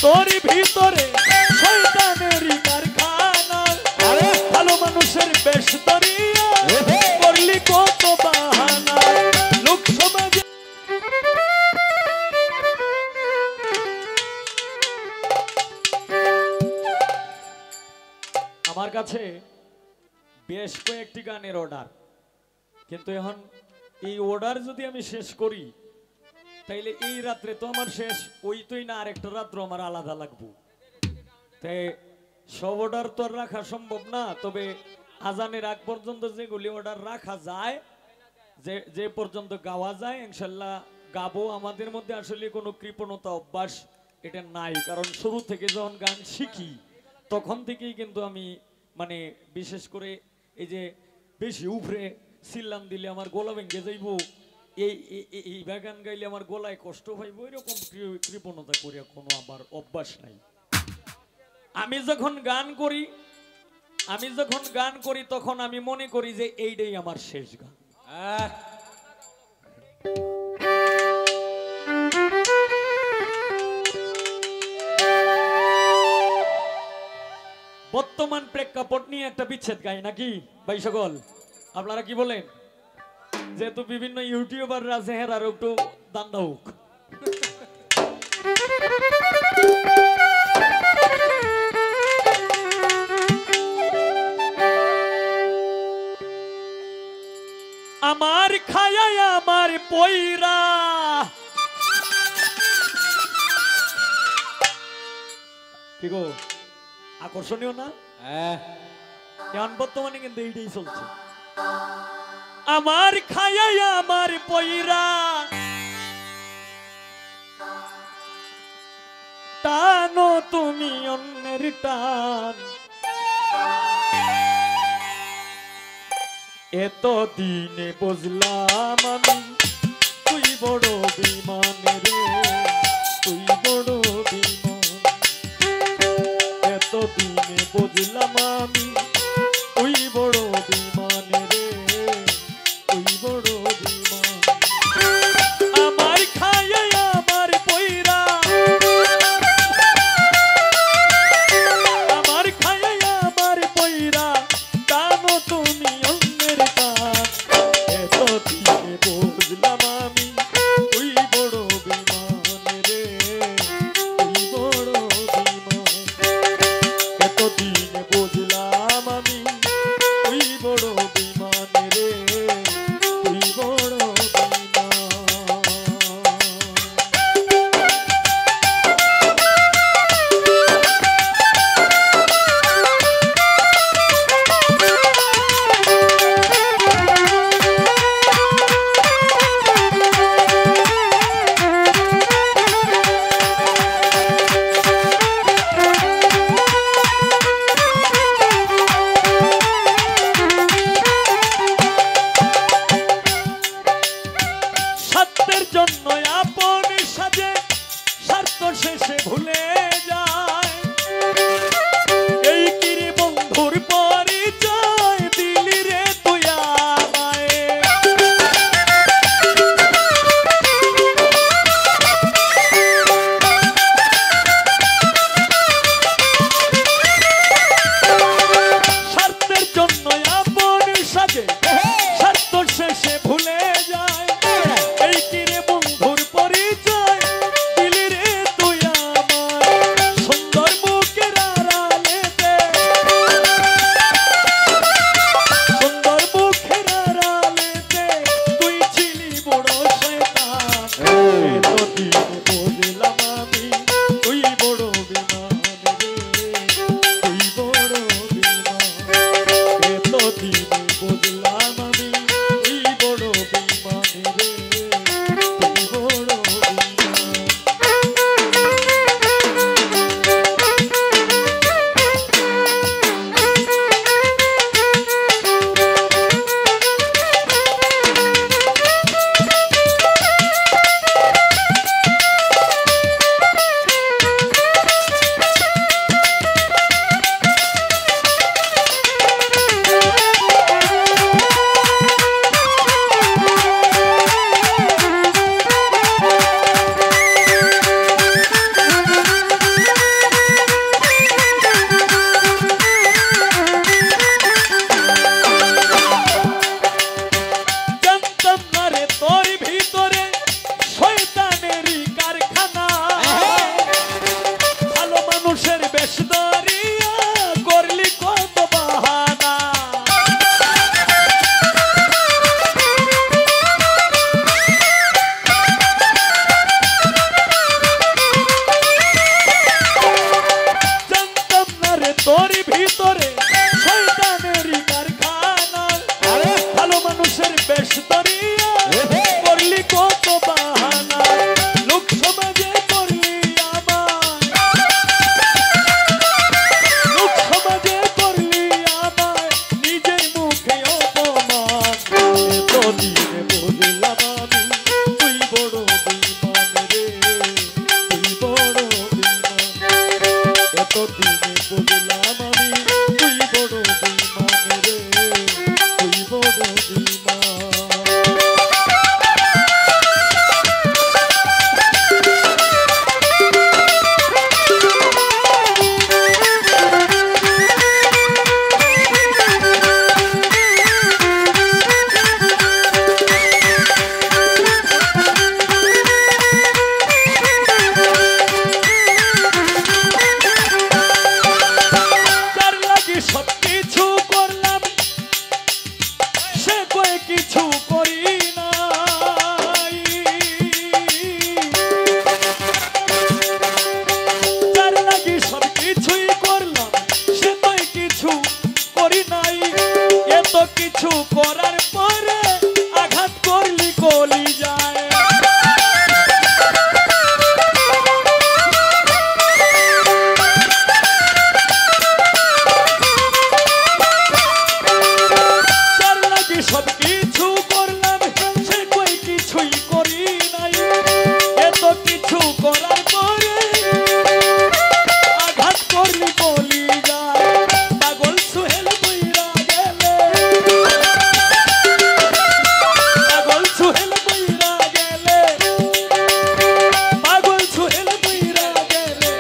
তোরই ভিতরে শয়তানেরই কারখানা আরে ভালো মানুষের বেশ দরিয়া করলি কত বাহানা লোক সমাজে আমার কাছে বেশ কয়েকটি গানের অর্ডার কিন্তু এখন এই অর্ডার যদি আমি শেষ করি তাইলে এই রাত্রে তো আমার শেষ ওই তুই না আরেকটা রাত্র আমার আলাদা লাগবো তাই সব অর্ডার তো রাখা সম্ভব না তবে আজানের আগ পর্যন্ত যেগুলি অর্ডার রাখা যায় যে পর্যন্ত গাওয়া যায় ইনশাল্লাহ গাবো আমাদের মধ্যে আসলে কোনো কৃপণতা অভ্যাস এটা নাই কারণ শুরু থেকে যখন গান শিখি তখন থেকেই কিন্তু আমি মানে বিশেষ করে এই যে বেশি উপরে সিল্লাম দিলে আমার গলা ভেঙে যাইব এই গান গাইলে আমার গলায় কষ্ট পাইব এরকম কৃপণতা করিয়া কোনো আমার অভ্যাস নাই আমি যখন গান করি তখন আমি মনে করি যে এইটাই আমার শেষ গান বর্তমান প্রেক্ষাপট নিয়ে একটা বিচ্ছেদ গাই নাকি ভাই সকল আপনারা কি বলেন যেহেতু বিভিন্ন ইউটিউবাররা আছে আর একটু দান দাউক আমার খায়ায় আমার পয়রা কি গো আকর্ষণীয় না এখন বর্তমানে কিন্তু এইটাই চলছে আমার খায়ায় আমার পয়রা টানো তুমি অন্যের টান এত দিনে বুঝলাম আমি তুই বড় বিমান রে তুই বড় বিমান এত দিনে বুঝলাম আমি তুই বড় বিমান রে তুই বড় বিমান আমার খায় আমার পয়রা আমার খায় আমার পয়রা টানো তুমি অন্যের টান এত দিনে বুঝলাম আমি তুই বড় বিমান রে তুই বড় বিমান এত দিনে বুঝলাম আমি তুই বড় বিমান রে তুই বড় বিমান স্বার্থের জন্য আপন সাজে স্বার্থ শেষে ভুলে যায় এই কিরে বন্ধুর পরিচয় দিলি রে তুই আমায় স্বার্থের জন্য আপন সাজে স্বার্থ শেষে ভুলে যায় এই কিরে বন্ধুর পরিচয় দিলি রে তুই আমায় সুন্দর মুখের আড়ালেতে সুন্দর মুখের আড়ালেতে তুই ছিলি বড় শয়তান এত দিনে বুঝলাম আমি তুই বড় বিমান রে তুই বড় বিমান এত দিনে বুঝলাম আমি তুই বড় বিমান রে তুই বড় বিমান এতদিনে বুঝলাম আমি তুই বড় বেঈমান রে, তুই বড় বেঈমান। কিছু করি নাই, যার লাগি সব কিছুই করলাম সে তো কিছু করি নাই। এত কিছু করার পরে আঘাত করলি কলি যায়। সব কিছু করলাম সে কই কিছুই করি নাই। এত কিছু করার পরে আঘাত করলি বলি যায়। পাগল সোহেল বইরা গেলে, পাগল সোহেল বইরা গেলে, পাগল সোহেল বইরা গেলে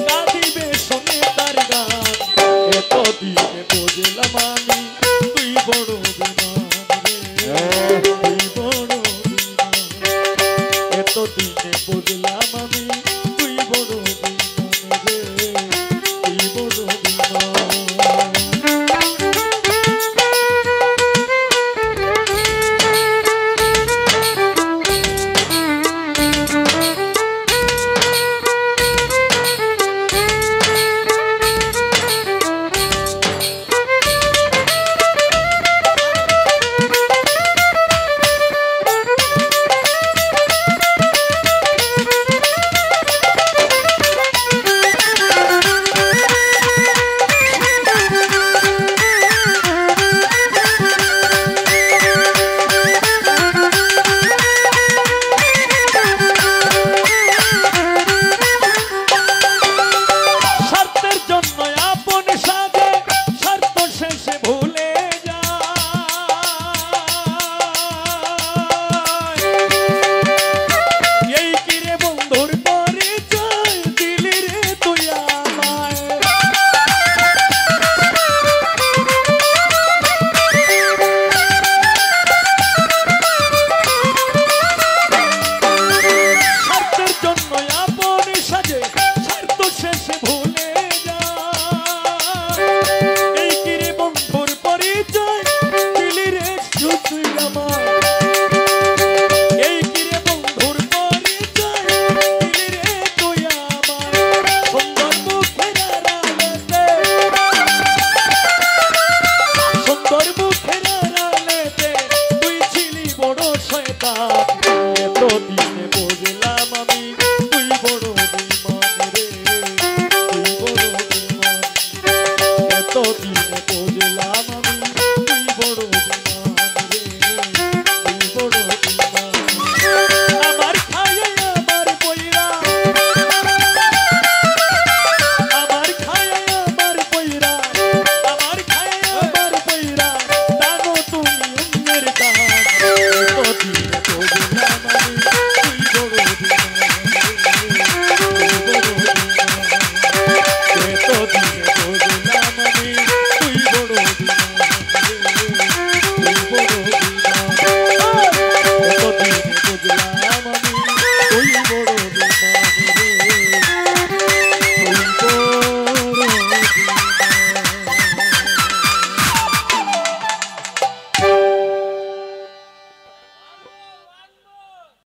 কাঁদিবে শুনে তার গান। এতদিনে বুঝলাম আমি তুই বড় বেঈমান, এতদিনে বুঝলাম আমি তুই বড়